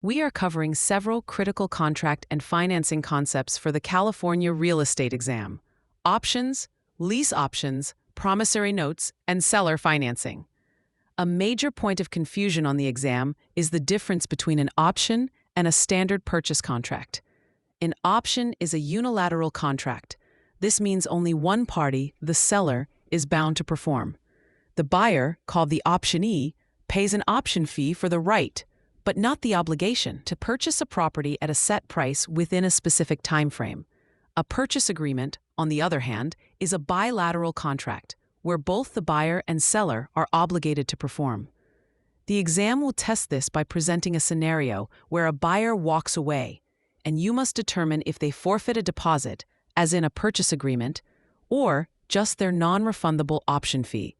We are covering several critical contract and financing concepts for the California real estate exam: options, lease options, promissory notes, and seller financing. A major point of confusion on the exam is the difference between an option and a standard purchase contract. An option is a unilateral contract. This means only one party, the seller, is bound to perform. The buyer, called the optionee, pays an option fee for the right, but not the obligation, to purchase a property at a set price within a specific time frame. A purchase agreement, on the other hand, is a bilateral contract, where both the buyer and seller are obligated to perform. The exam will test this by presenting a scenario where a buyer walks away, and you must determine if they forfeit a deposit, as in a purchase agreement, or just their non-refundable option fee.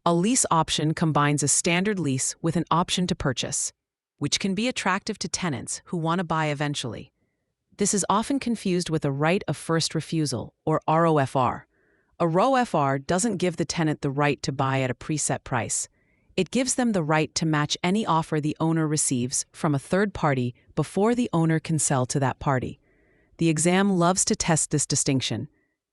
A lease option combines a standard lease with an option to purchase, which can be attractive to tenants who want to buy eventually. This is often confused with a right of first refusal, or ROFR. A ROFR doesn't give the tenant the right to buy at a preset price. It gives them the right to match any offer the owner receives from a third party before the owner can sell to that party. The exam loves to test this distinction.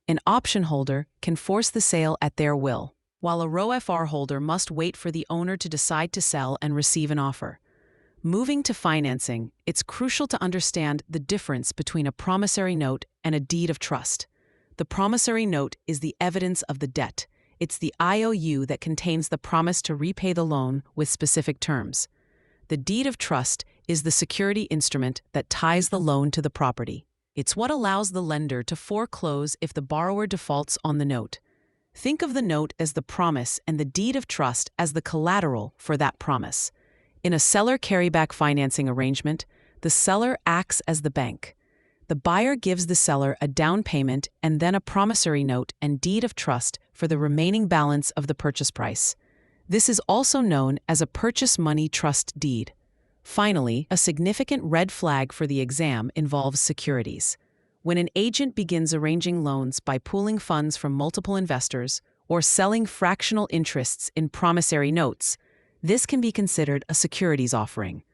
An option holder can force the sale at their will, while a ROFR holder must wait for the owner to decide to sell and receive an offer. Moving to financing, it's crucial to understand the difference between a promissory note and a deed of trust. The promissory note is the evidence of the debt. It's the IOU that contains the promise to repay the loan with specific terms. The deed of trust is the security instrument that ties the loan to the property. It's what allows the lender to foreclose if the borrower defaults on the note. Think of the note as the promise and the deed of trust as the collateral for that promise. In a seller carryback financing arrangement, the seller acts as the bank. The buyer gives the seller a down payment and then a promissory note and deed of trust for the remaining balance of the purchase price. This is also known as a purchase money trust deed. Finally, a significant red flag for the exam involves securities. When an agent begins arranging loans by pooling funds from multiple investors or selling fractional interests in promissory notes, this can be considered a securities offering.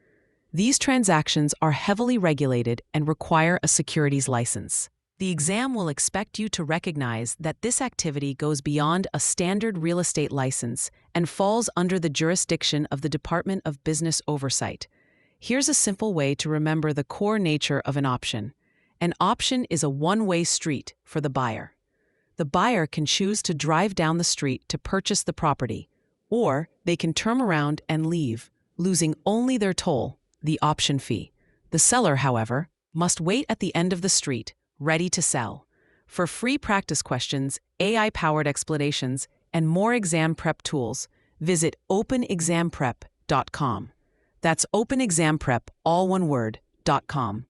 These transactions are heavily regulated and require a securities license. The exam will expect you to recognize that this activity goes beyond a standard real estate license and falls under the jurisdiction of the Department of Business Oversight. Here's a simple way to remember the core nature of an option. An option is a one-way street for the buyer. The buyer can choose to drive down the street to purchase the property, or they can turn around and leave, losing only their toll, the option fee. The seller, however, must wait at the end of the street, ready to sell. For free practice questions, AI-powered explanations, and more exam prep tools, visit openexamprep.com. That's openexamprep, all one word, .com.